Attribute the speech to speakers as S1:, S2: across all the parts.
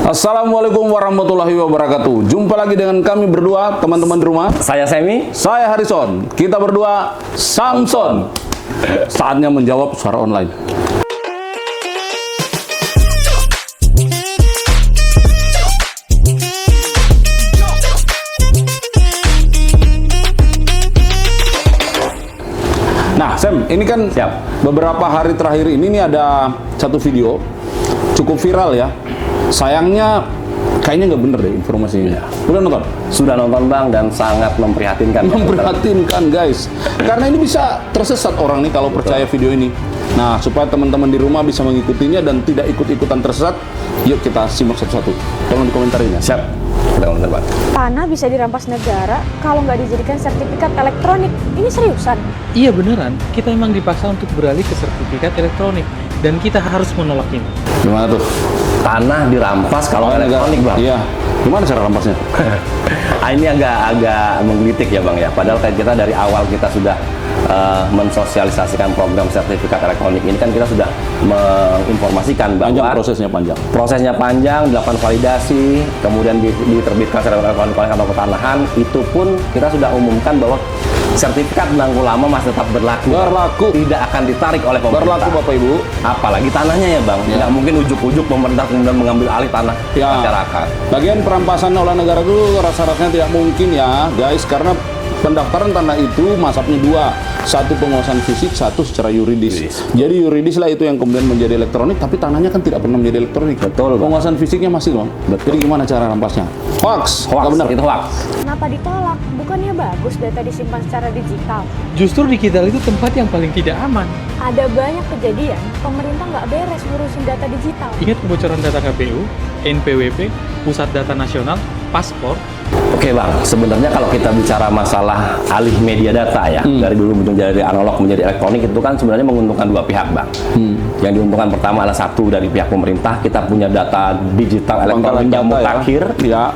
S1: Assalamualaikum warahmatullahi wabarakatuh. Jumpa lagi dengan kami berdua, teman-teman di rumah.
S2: Saya Semi.
S1: Saya Harrison. Kita berdua Samson. Saatnya menjawab suara online. Nah, Sam, ini kan beberapa hari terakhir ini nih ada satu video cukup viral ya. Sayangnya kayaknya nggak bener deh informasinya. Udah nonton?
S2: Sudah nonton Bang, dan sangat memprihatinkan.
S1: Memprihatinkan guys. Karena ini bisa tersesat orang nih kalau percaya video ini. Nah, supaya teman-teman di rumah bisa mengikutinya dan tidak ikut-ikutan tersesat, yuk kita simak satu-satu. Tolong dikomentarin ya.
S2: Siap. Kita komentar Bang.
S3: Tanah bisa dirampas negara kalau nggak dijadikan sertifikat elektronik. Ini seriusan?
S4: Iya beneran, kita emang dipaksa untuk beralih ke sertifikat elektronik dan kita harus menolak ini.
S1: Gimana tuh?
S2: Tanah dirampas kalau elektronik Bang.
S1: Iya. Gimana cara rampasnya?
S2: Ini agak menggelitik ya Bang ya. Padahal kayak kita dari awal kita sudah mensosialisasikan program sertifikat elektronik ini, kan kita sudah menginformasikan bahwa prosesnya panjang, dilakukan validasi, kemudian diterbitkan sertifikat elektronik oleh kantor pertanahan. Itu pun kita sudah umumkan bahwa sertifikat penangguh lama masih tetap berlaku. Tidak akan ditarik oleh pemerintah.
S1: Berlaku Bapak Ibu.
S2: Apalagi tanahnya ya Bang. Nggak mungkin ujuk-ujuk pemerintah kemudian mengambil alih tanah masyarakat.
S1: Bagian perampasan oleh negara itu rasa-rasanya tidak mungkin ya guys, karena pendaftaran tanah itu masapnya dua. Satu penguasaan fisik, satu secara yuridis. Jadi yuridis lah itu yang kemudian menjadi elektronik, tapi tanahnya kan tidak pernah menjadi elektronik.
S2: Betul.
S1: Penguasaan fisiknya masih loh. Jadi gimana cara rampasnya? Hoax.
S2: Benar. Itu hoax.
S3: Kenapa ditolak? Bukannya bagus data disimpan secara digital?
S4: Justru digital itu tempat yang paling tidak aman.
S3: Ada banyak kejadian pemerintah nggak beres ngurusin data digital.
S4: Ingat kebocoran data KPU, NPWP, Pusat Data Nasional, paspor.
S2: Oke Bang, sebenarnya kalau kita bicara masalah alih media data ya, dari dulu menjadi analog menjadi elektronik, itu kan sebenarnya menguntungkan dua pihak Bang. Yang diuntungkan pertama adalah satu, dari pihak pemerintah, kita punya data digital elektronik yang mutakhir.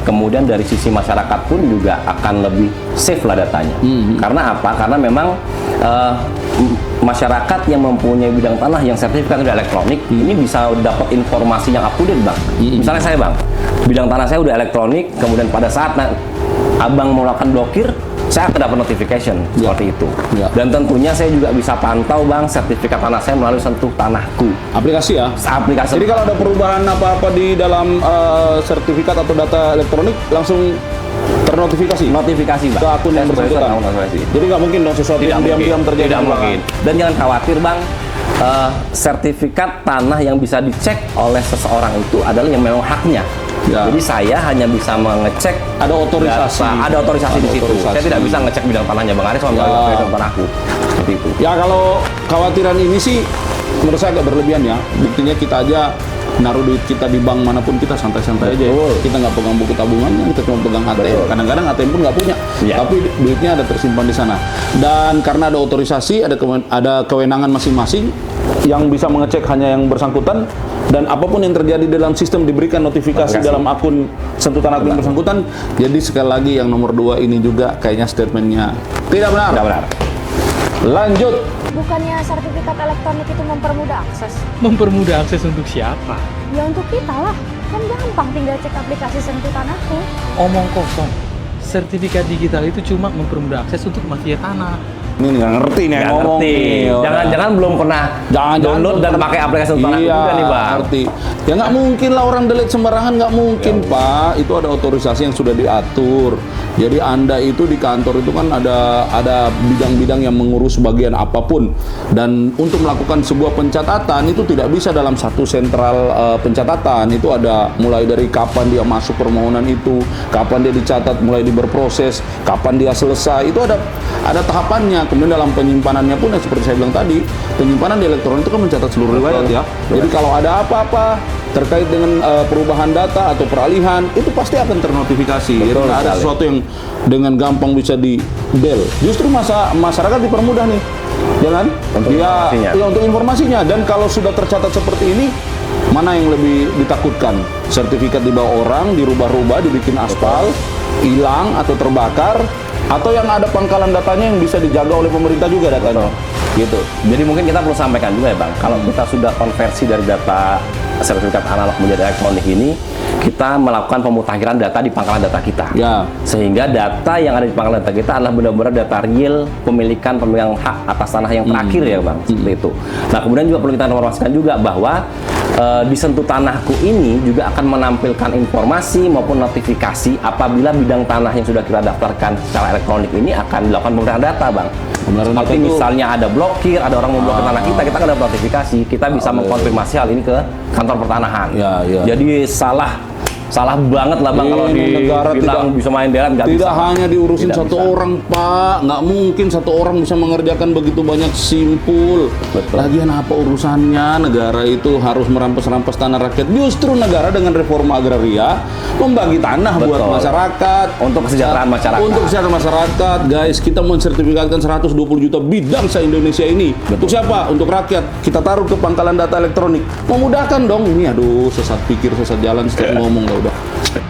S2: Kemudian dari sisi masyarakat pun juga akan lebih safe lah datanya. Karena apa? Karena memang masyarakat yang mempunyai bidang tanah yang sertifikat udah elektronik, ini bisa dapat informasi yang up to date Bang. Misalnya saya Bang, bidang tanah saya udah elektronik, kemudian pada saat Abang mau melakukan blokir, saya akan dapat notification seperti itu. Dan tentunya saya juga bisa pantau Bang sertifikat tanah saya melalui Sentuh Tanahku.
S1: Aplikasi ya?
S2: Aplikasi.
S1: Jadi kalau ada perubahan apa-apa di dalam sertifikat atau data elektronik, langsung ternotifikasi?
S2: Notifikasi Bang.
S1: Ke akun yang bersangkutan? Jadi nggak mungkin dong sesuatu yang diam-diam terjadi?
S2: Tidak mungkin. Dan jangan khawatir Bang, sertifikat tanah yang bisa dicek oleh seseorang itu adalah yang memang haknya. Jadi saya hanya bisa mengecek,
S1: ada otorisasi
S2: data, ada otorisasi di situ. Saya tidak bisa ngecek bidang tanahnya Bang Aris sama bidang tanahku. Seperti itu. Ya
S1: kalau khawatiran ini sih menurut saya agak berlebihan ya. Buktinya kita aja naruh duit kita di bank manapun kita santai-santai aja. Kita nggak pegang buku tabungannya, kita cuma pegang ATM. Kadang-kadang ATM pun nggak punya, tapi duitnya ada tersimpan di sana. Dan karena ada otorisasi, ada kewenangan masing-masing yang bisa mengecek hanya yang bersangkutan, dan apapun yang terjadi dalam sistem diberikan notifikasi dalam akun Sentuh Tanahku yang bersangkutan. Jadi sekali lagi yang nomor 2 ini juga kayaknya statementnya tidak benar.
S2: Tidak benar.
S1: Lanjut.
S3: Bukannya sertifikat elektronik itu mempermudah akses?
S4: Mempermudah akses untuk siapa?
S3: Ya untuk kita lah. Kan gampang tinggal cek aplikasi Sentuh Tanahku.
S4: Omong kosong. Sertifikat digital itu cuma mempermudah akses untuk mafia tanah.
S1: Ini nggak ngerti nih yang ngomong.
S2: Jangan-jangan belum pernah download dan pakai aplikasi Sentuh Tanahku juga nih Bang.
S1: Ngerti. Ya nggak mungkin lah orang delete sembarangan, nggak mungkin Pak. Itu ada otorisasi yang sudah diatur. Jadi Anda itu di kantor itu kan ada bidang-bidang yang mengurus bagian apapun. Dan untuk melakukan sebuah pencatatan itu tidak bisa dalam satu sentral pencatatan. Itu ada mulai dari kapan dia masuk permohonan itu, kapan dia dicatat, mulai berproses, kapan dia selesai. Itu ada tahapannya. Kemudian dalam penyimpanannya pun ya seperti saya bilang tadi, penyimpanan di elektronik itu kan mencatat seluruh riwayat ya. Jadi kalau ada apa-apa terkait dengan perubahan data atau peralihan, itu pasti akan ternotifikasi. Jadi nggak ada sesuatu yang dengan gampang bisa di-del. Justru masyarakat dipermudah nih, jangan? Untuk informasinya. Dan kalau sudah tercatat seperti ini, mana yang lebih ditakutkan? Sertifikat dibawa orang, dirubah-rubah, dibikin aspal, hilang atau terbakar, atau yang ada pangkalan datanya yang bisa dijaga oleh pemerintah juga datanya.
S2: Gitu. Jadi mungkin kita perlu sampaikan juga ya Bang, kalau kita sudah konversi dari data sertifikat analog menjadi elektronik ini, kita melakukan pemutakhiran data di pangkalan data kita.
S1: Ya.
S2: Sehingga data yang ada di pangkalan data kita adalah benar-benar data real pemilikan pemegang hak atas tanah yang terakhir ya Bang, seperti itu. Nah, kemudian juga perlu kita informasikan juga bahwa di Sentuh Tanahku ini juga akan menampilkan informasi maupun notifikasi apabila bidang tanah yang sudah kita daftarkan secara elektronik ini akan dilakukan pemeriksaan data, Bang. Seperti misalnya ada blokir, ada orang memblokir tanah kita akan dapat notifikasi, kita bisa mengkonfirmasi hal ini ke kantor pertanahan. Jadi salah banget lah Bang kalau dibilang bisa main deret, nggak bisa.
S1: Tidak hanya diurusin satu orang Pak, nggak mungkin satu orang bisa mengerjakan begitu banyak simpul. Lagian apa urusannya negara itu harus merampas-rampas tanah rakyat? Justru negara dengan reforma agraria membagi tanah buat masyarakat,
S2: untuk kesejahteraan masyarakat.
S1: Untuk kesejahteraan masyarakat, guys, kita mensertifikatkan 120 juta bidang se-Indonesia ini. Untuk siapa? Untuk rakyat. Kita taruh ke pangkalan data elektronik. Memudahkan dong. Ini aduh, sesat pikir, sesat jalan, setiap ngomong udah.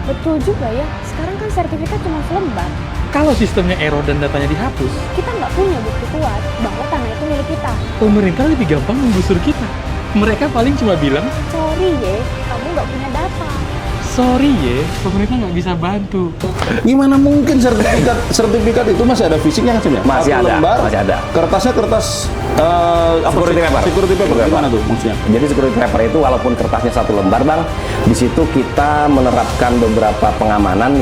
S3: Betul juga ya, sekarang kan sertifikat cuma selembar.
S4: Kalau sistemnya error dan datanya dihapus,
S3: Kita nggak punya bukti kuat bahwa tanah itu milik kita.
S4: pemerintah lebih gampang menggusur kita. Mereka paling cuma bilang,
S3: Sorry ye, kamu nggak punya data.
S4: sorry ya, pemerintah nggak bisa bantu.
S1: Gimana mungkin sertifikat itu masih ada fisiknya kan?
S2: Masih
S1: Satu
S2: ada,
S1: lembar,
S2: masih ada.
S1: Kertasnya kertas
S2: Security paper.
S1: Security paper gimana tuh maksudnya?
S2: Jadi security paper itu walaupun kertasnya satu lembar Bang, di situ kita menerapkan beberapa pengamanan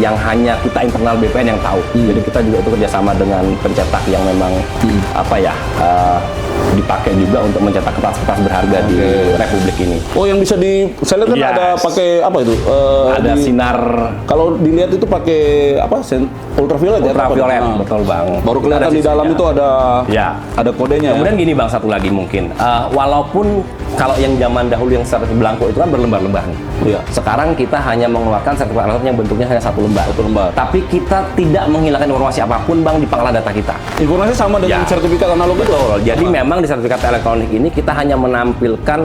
S2: yang hanya kita internal BPN yang tahu. Jadi kita juga itu kerjasama dengan pencetak yang memang dipakai juga untuk mencetak kertas-kertas berharga di Republik ini.
S1: Oh, yang bisa saya lihat kan
S2: Yes.
S1: ada pakai apa itu?
S2: Ada sinar
S1: Kalau dilihat itu pakai apa? Ultraviolet ya?
S2: ultraviolet,
S1: Nah,
S2: betul Bang.
S1: Baru kelihatan
S2: Ada
S1: di dalam
S2: sisinya.
S1: itu ada
S2: Ya.
S1: kodenya.
S2: Kemudian
S1: Ya?
S2: gini Bang, satu lagi mungkin, walaupun kalau yang zaman dahulu yang sertifikat belangko itu kan berlembar-lembar nih.
S1: Iya.
S2: Sekarang kita hanya mengeluarkan sertifikat elektronik yang bentuknya hanya satu lembar. Tapi kita tidak menghilangkan informasi apapun Bang di pangkalan data kita.
S1: Informasi sama dengan
S2: Ya.
S1: sertifikat analog itu.
S2: Betul. Jadi memang di sertifikat elektronik ini kita hanya menampilkan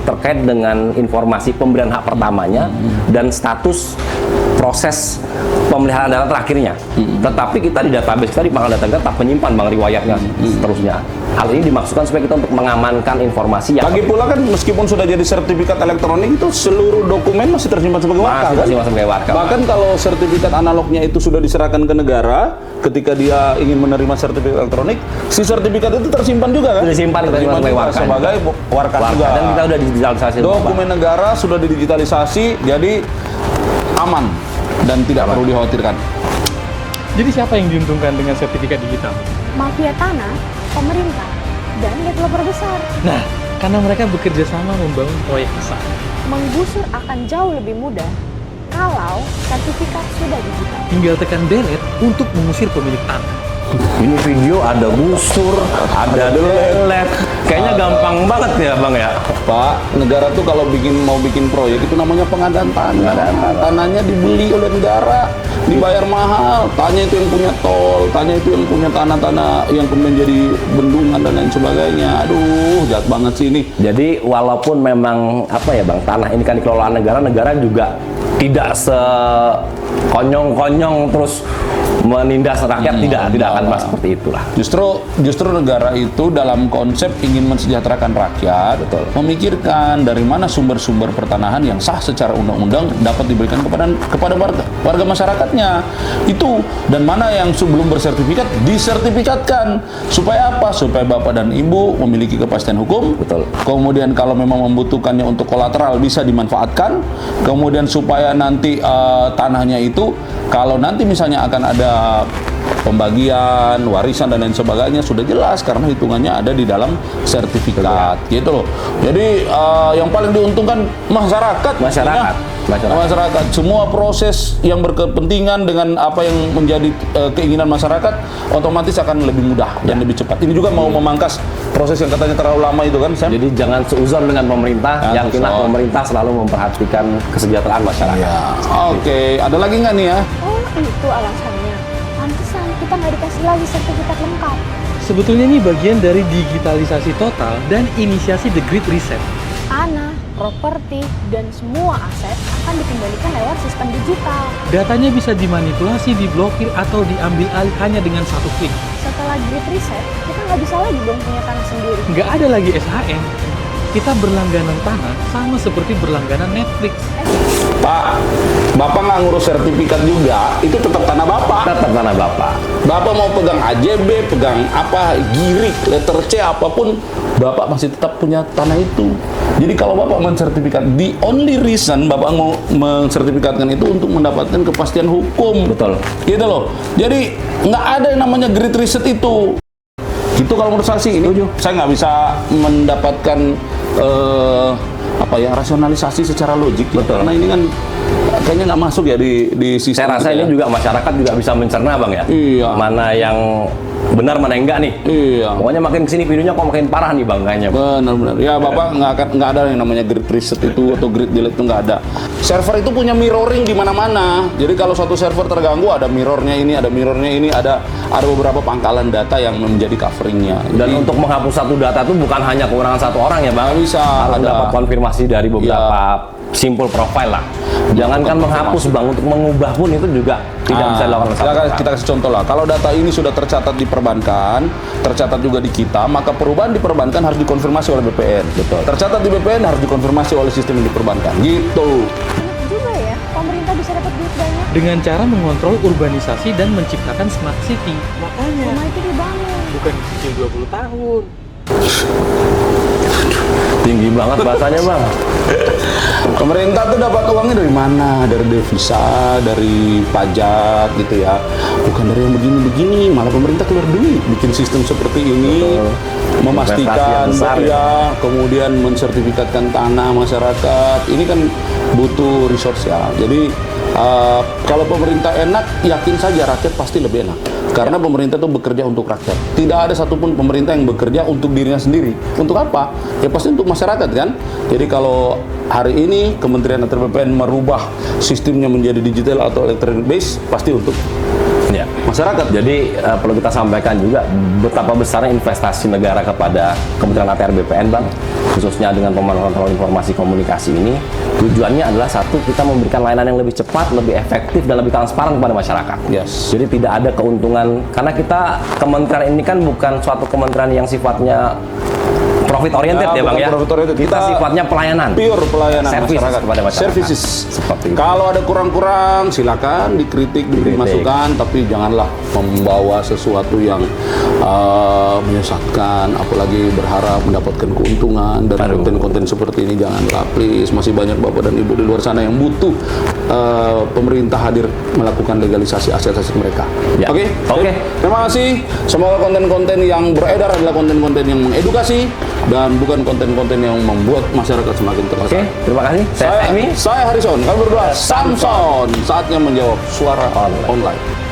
S2: terkait dengan informasi pemberian hak pertamanya dan status proses pemeliharaan data terakhirnya. Tetapi kita di database kita di pangkalan data kita tetap menyimpan Bang riwayatnya seterusnya. Hal ini dimaksudkan supaya kita untuk mengamankan informasi yang
S1: Lagi pula kan meskipun sudah jadi sertifikat elektronik itu seluruh dokumen masih tersimpan sebagai warka.
S2: masih tersimpan sebagai warka.
S1: Bahkan kalau sertifikat analognya itu sudah diserahkan ke negara, ketika dia ingin menerima sertifikat elektronik, si sertifikat itu tersimpan juga kan?
S2: Sudah disimpan sebagai
S1: juga
S2: warka.
S1: sebagai warka juga.
S2: Dan kita udah digitalisasi.
S1: Dokumen negara sudah didigitalisasi, jadi aman dan tidak perlu dikhawatirkan.
S4: Jadi siapa yang diuntungkan dengan sertifikat digital?
S3: Mafia tanah, pemerintah, dan developer besar.
S4: Nah, karena mereka bekerja sama membangun proyek besar.
S3: Menggusur akan jauh lebih mudah kalau sertifikat sudah digital.
S4: Tinggal tekan delete untuk mengusir pemilik tanah.
S2: Ini video ada gusur, ada delete. Kayaknya gampang banget ya Bang ya.
S1: Pak, negara tuh kalau mau bikin proyek itu namanya pengadaan tanah. Tanahnya dibeli oleh negara, dibayar mahal. Tanya itu yang punya tol, tanya itu yang punya tanah-tanah yang kemudian jadi bendungan dan lain sebagainya. Aduh, jahat banget sih ini.
S2: Jadi walaupun memang Bang, tanah ini kan dikelola negara juga tidak sekonyong-konyong terus menindas rakyat, tidak akan mas seperti itulah.
S1: Justru negara itu dalam konsep ingin mensejahterakan rakyat, memikirkan dari mana sumber-sumber pertanahan yang sah secara undang-undang dapat diberikan kepada warga masyarakatnya. Itu, dan mana yang sebelum bersertifikat disertifikatkan. Supaya apa? Supaya Bapak dan Ibu memiliki kepastian hukum.
S2: Betul.
S1: Kemudian kalau memang membutuhkannya untuk kolateral bisa dimanfaatkan. Kemudian supaya nanti tanahnya itu kalau nanti misalnya akan ada pembagian, warisan dan lain sebagainya sudah jelas karena hitungannya ada di dalam sertifikat, gitu loh. Jadi yang paling diuntungkan masyarakat. Semua proses yang berkepentingan dengan apa yang menjadi keinginan masyarakat otomatis akan lebih mudah dan lebih cepat. Ini juga mau memangkas proses yang katanya terlalu lama itu kan, Sam?
S2: Jadi jangan seuzon dengan pemerintah, yakinlah pemerintah selalu memperhatikan kesejahteraan masyarakat.
S1: Ya. Oke, ada lagi nggak nih ya?
S3: Oh, itu alasannya. Pantesan kita nggak dikasih lagi sertifikat lengkap.
S4: Sebetulnya ini bagian dari digitalisasi total dan inisiasi The Great Reset.
S3: Tanah, properti, dan semua aset akan dikembalikan lewat sistem digital.
S4: Datanya bisa dimanipulasi, diblokir, atau diambil alih hanya dengan satu klik.
S3: Setelah Great Reset, kita nggak bisa lagi dong punya tanah sendiri.
S4: Nggak ada lagi SHM. Kita berlangganan tanah sama seperti berlangganan Netflix.
S1: Pak, Bapak nggak ngurus sertifikat juga, itu tetap tanah Bapak.
S2: Tetap tanah Bapak.
S1: Bapak mau pegang AJB, pegang apa, girik, letter C, apapun, Bapak masih tetap punya tanah itu. Jadi kalau Bapak mensertifikat, the only reason Bapak mau mensertifikatkan itu untuk mendapatkan kepastian hukum.
S2: Betul.
S1: Gitu loh. Jadi nggak ada yang namanya grid reset itu. Itu kalau menurut saya sih, ini saya nggak bisa mendapatkan rasionalisasi secara logik.
S2: Betul.
S1: Karena ini kan kayaknya nggak masuk ya di sistem.
S2: Saya rasa
S1: kita
S2: ini
S1: ya.
S2: juga masyarakat juga bisa mencerna bang ya.
S1: Iya.
S2: Mana yang benar mana yang enggak nih.
S1: Iya.
S2: Pokoknya makin kesini videonya kok makin parah nih bang kayaknya.
S1: Benar-benar. Ya Bapak nggak ada yang namanya grid reset itu atau grid delete itu nggak ada. Server itu punya mirroring di mana-mana. Jadi kalau suatu server terganggu ada mirrornya ini, ada beberapa pangkalan data yang menjadi coveringnya.
S2: Dan untuk menghapus satu data itu bukan hanya kewenangan satu orang ya bang.
S1: Nggak bisa.
S2: Harus
S1: Ada.
S2: dapat konfirmasi dari beberapa simple profile lah. Jangankan menghapus bang, untuk mengubah pun itu juga tidak bisa dilakukan oleh satu orang.
S1: Kita kasih contoh lah. Kalau data ini sudah tercatat di perbankan, tercatat juga di kita, maka perubahan di perbankan harus dikonfirmasi oleh BPN.
S2: Betul.
S1: Tercatat di BPN harus dikonfirmasi oleh sistem yang di perbankan. Gitu.
S3: Enak juga ya, pemerintah bisa dapat duit banyak.
S4: Dengan cara mengontrol urbanisasi dan menciptakan smart city. Makanya
S3: Rumah itu dibangun.
S4: bukan dicicil 20 tahun.
S2: Tinggi banget bahasanya bang.
S1: Pemerintah tuh dapat uangnya dari mana? Dari devisa, dari pajak gitu ya. Bukan dari yang begini-begini, malah pemerintah keluar duit bikin sistem seperti ini.
S2: Betul.
S1: Memastikan
S2: Investasi yang besar,
S1: ya, kemudian mensertifikatkan tanah masyarakat. Ini kan butuh resource ya. Jadi kalau pemerintah enak, yakin saja rakyat pasti lebih enak. Karena pemerintah itu bekerja untuk rakyat. Tidak ada satupun pemerintah yang bekerja untuk dirinya sendiri. Untuk apa? Ya pasti untuk masyarakat kan. Jadi kalau hari ini Kementerian atau BPN merubah sistemnya menjadi digital atau electronic base, pasti untuk
S2: Ya.
S1: masyarakat.
S2: Jadi perlu kita sampaikan juga betapa besarnya investasi negara kepada Kementerian ATR BPN bang, khususnya dengan pemantauan informasi komunikasi ini. Tujuannya adalah satu, kita memberikan layanan yang lebih cepat, lebih efektif, dan lebih transparan kepada masyarakat.
S1: Yes.
S2: Jadi tidak ada keuntungan, karena kita kementerian ini kan bukan suatu kementerian yang sifatnya profit oriented ya bang
S1: bukan
S2: ya.
S1: profit oriented.
S2: Kita sifatnya pelayanan.
S1: Pure pelayanan
S2: Service
S1: masyarakat.
S2: kepada masyarakat.
S1: Services.
S2: Seperti itu.
S1: Kalau ada kurang-kurang, silakan dikritik, diberi masukan, tapi janganlah membawa sesuatu yang menyesatkan, apalagi berharap mendapatkan keuntungan dari
S2: Aduh.
S1: konten-konten seperti ini. Janganlah, please. Masih banyak bapak dan ibu di luar sana yang butuh pemerintah hadir melakukan legalisasi aset-aset mereka.
S2: Ya.
S1: Oke?
S2: Oke.
S1: Terima kasih. Semoga konten-konten yang beredar adalah konten-konten yang mengedukasi dan bukan konten-konten yang membuat masyarakat semakin
S2: Oke,
S1: tersesat.
S2: terima kasih. Saya Emi.
S1: Saya Harrison. Kami berdua Samson. Saatnya menjawab suara online.